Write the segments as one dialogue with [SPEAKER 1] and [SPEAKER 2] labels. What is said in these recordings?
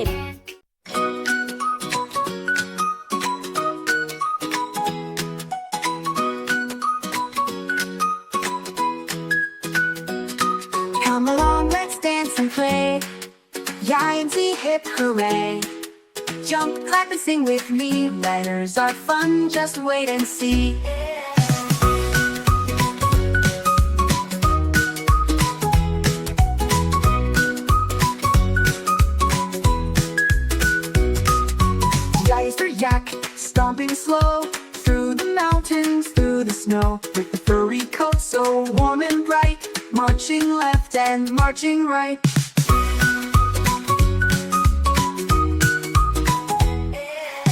[SPEAKER 1] subscribe.
[SPEAKER 2] Come along, let's dance and play. Yak and Zebra, hip hooray. Jump, clap and sing with me. Letters are fun, just wait and see. Y is for yak, stomping slow through the mountains, through the snow, with the furry coat so warm and bright, marching left and marching right.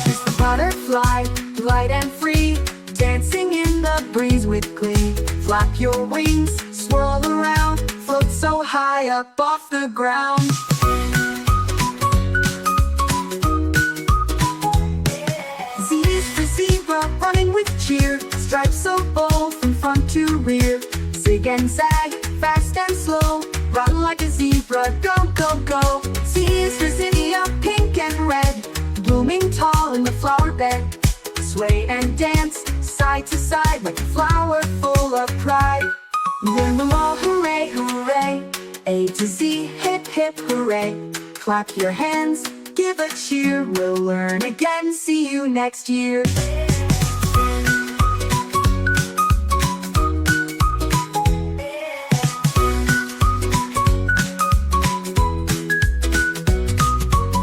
[SPEAKER 2] It's the butterfly, light and free, dancing in the breeze with glee. Flap your wings, swirl around, float so high up off the ground. Z is for zebra, running with cheer, stripes so bold from front to rear. Zig and zag, fast and slow, run like a zebra, go, go, go. Z is for zinnia, pink and red, blooming tall in the flower bed. Sway and dance, side to side, like a flower full of pride. Learn them all, hooray, hooray. A to Z, hip, hip, hooray. Clap your hands, give a cheer. We'll learn again, see you next year.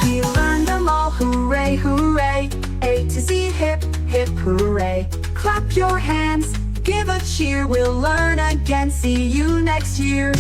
[SPEAKER 2] We learned them all, hooray, hooray. A to Z, hip, hip, hooray. Clap your hands, give a cheer. We'll learn again, see you next year.